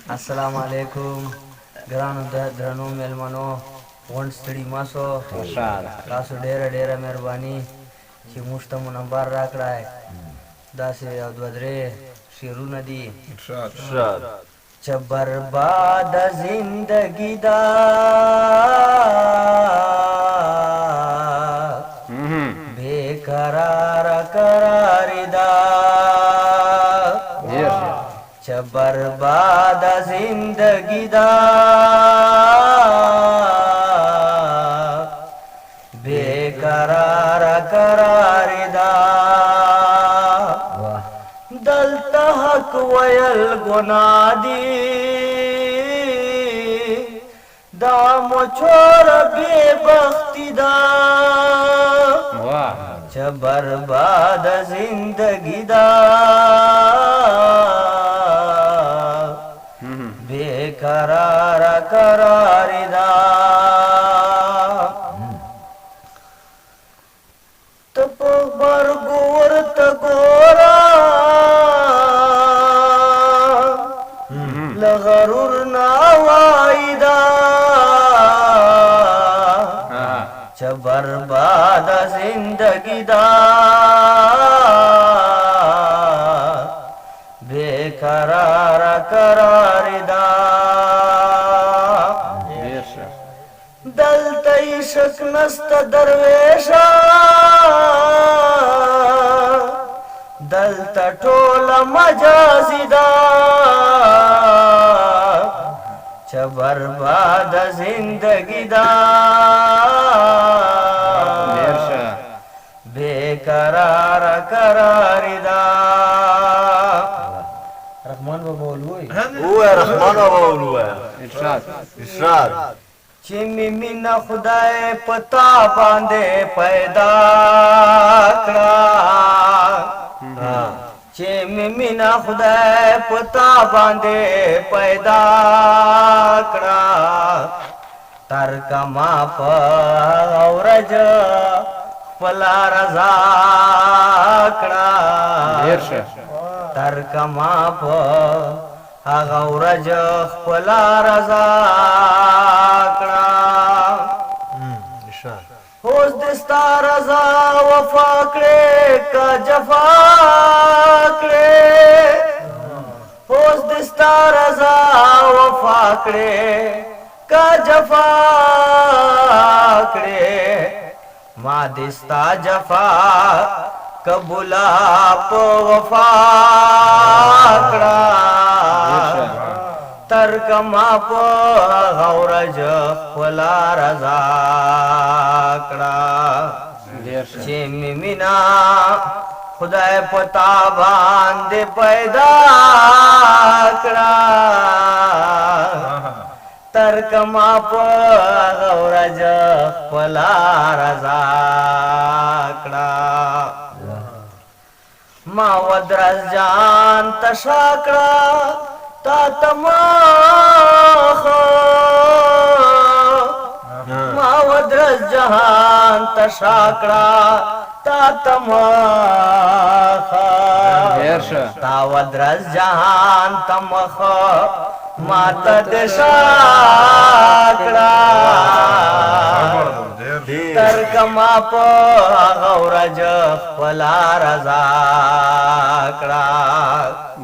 السلام علیکم ګرانو درنو میلمنو غونډ ستړي مه شو تاسو ډېره ډېره مهرباني چې موږ ته مو نمبر راکړی داسې یو دوه درې شعرونه دي چې برباد زندگی دا بیقرار قراری دا چې برباد زندگی دا بیقرار قراری دا دلته حق ویل ګناه دي دا مو چور بے بختی دا چې برباد زندگی دا بیقرار قراری دا تپ برگو ورته ګورا لغرور ناوایدا چې برباد زندگی دا بیقرار قراری دا دلته شک نست درویشا دلته ټول مجازي دا چې برباد زندگی دا بیقرار قراری دا رحمان بابا ولوی رحمان بابا ولوی ارشاد چې مینا خدای پتا باندې پیدا کړه چې مینا خدای پتا باندې پیدا کړه تر کما په اورج خپلا رضا کړه تر کما په هغه ورځ خپلا رضا کړه اوس د ستا رضا وفا کړې که جفا کړې اوس د ستا رضا وفا کړې که جفا کړې ما د ستا جفا قبولا په وفا کړه تر کما په غورج خپلا رضا کړه چې مینا خدای پتا باندې پیدا کړه تر کما په غورج خپلا رضا کړه ما ودرز جان تشاکړه تا تماخ ما ودرز جهان تشاکړه تا تماخ تا ودرز جهان تمخ ما تدشاکړه تر کما په غورج خپلا رضا کړه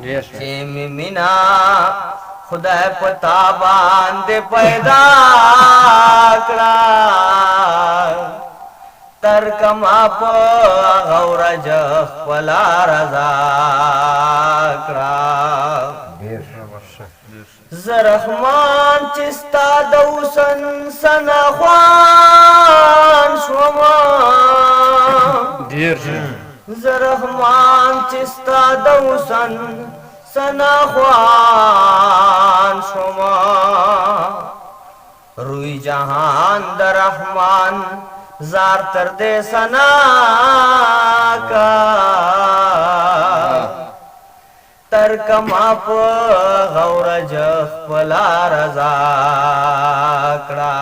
چې مینا خدای پتا باندې پیدا کړه تر کما په غورج خپلا رضا کړه زرحمان چستا دوسن سنخوان شوما زرحمان چستا دوسن سنخوان شوما روی جهان در رحمان زار تر دے سنا کا تر کما په غورج خپلا رضا کړه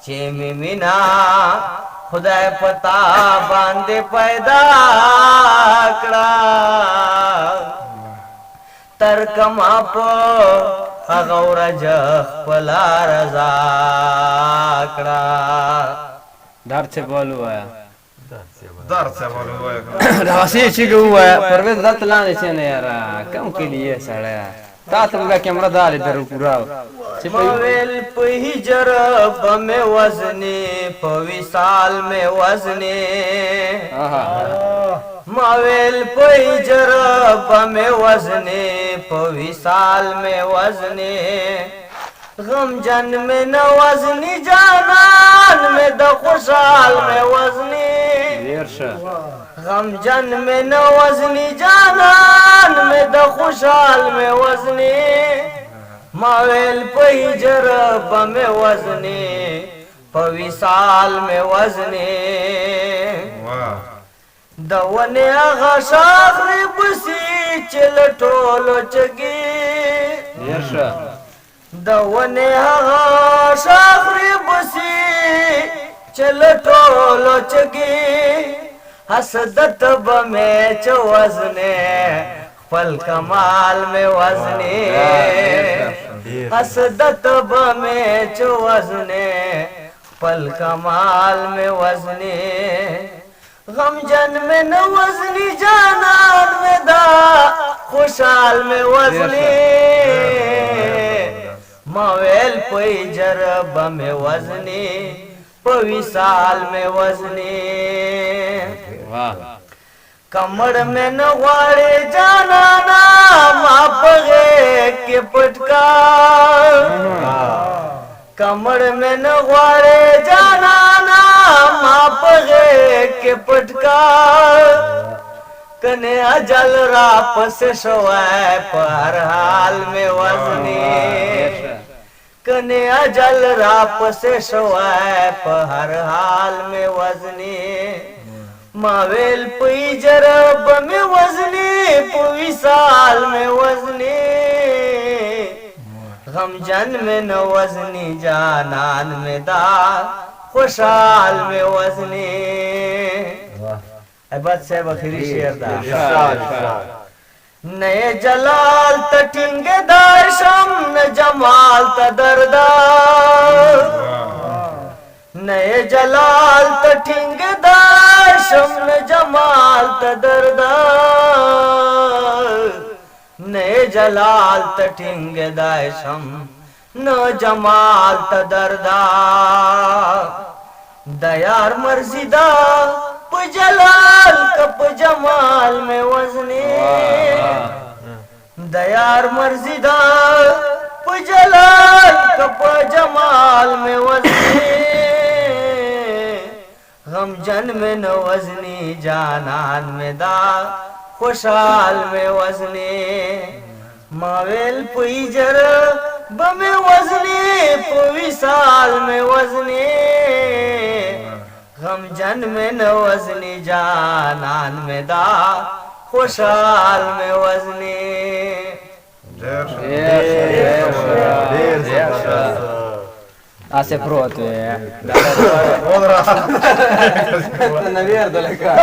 چې مینا خدای پتا باندې پیدا کړه ترکما په هغه ورځ خپله رضا کړه. در څه بول وایا در څه ولوي راسی چې ګوایا پرویز دلته لاندې چې نه یارا کم کلیه سړیا تا ته موږ کیمرا دالې درو پورا چې په مویل په هجر به مې وزنې په وصال مې وزنې مویل په هجر به مې وزنې په وصال مې وزنې غم جن میں نہ وزنی جانان میں د خوشحال میں وزنی ډیر غم جن میں نہ وزنی جانان میں د خوشحال میں وزنی ماویل پہجر میں وزنی پویسال میں وزنی دونے آغا شاخری بسی چل ټولو چگی ډیر دونه هغه شاخري بسی چل ټولو چگی حسدت به مې چ وزنه خپل کمال مې وزنه حسدت به مې چ وزنه خپل کمال مې وزنه غم جن میں نہ وزنی جانان میں دا خوشحال میں وزنی مویل پئی جرب میں وزنی پویسال میں وزنی کمر میں نہ غواړې جانانا ما پغے کے پٹکا کمر میں نہ غواړې جانانا ما پغے کے پٹکا کنے اجل را پس شوائے پر حال میں وزنی کنے اجل را پس شوائے پر حال میں وزنی ماویل پئی جرب میں وزنی پوی سال میں وزنی غم جن میں نہ وزنی جانان میں دا خوشحال میں وزنی عباد صاحب اخیری شعر دا نئے جلال تٹنگ داشم نہ جمال تدردا نئے جلال تٹنگ داشم نہ جمال تدردا نئے جلال تٹنگ داشم نہ جمال تدردا دیار مرزیدہ پ جلال کپ جمال میں وزنی دیار مرزیدہ پ جلال کپ جمال میں وزنی غم جن میں نہ وزنی جانان میں دا خوشحال میں وزنی ماویل پئی جر بمیں وزنی پوی سال میں وزنی غم جن میں نہ وزنی جانان میں دا خوشحال میں وزنی اسه پروت وي ودرا نو وير دلکا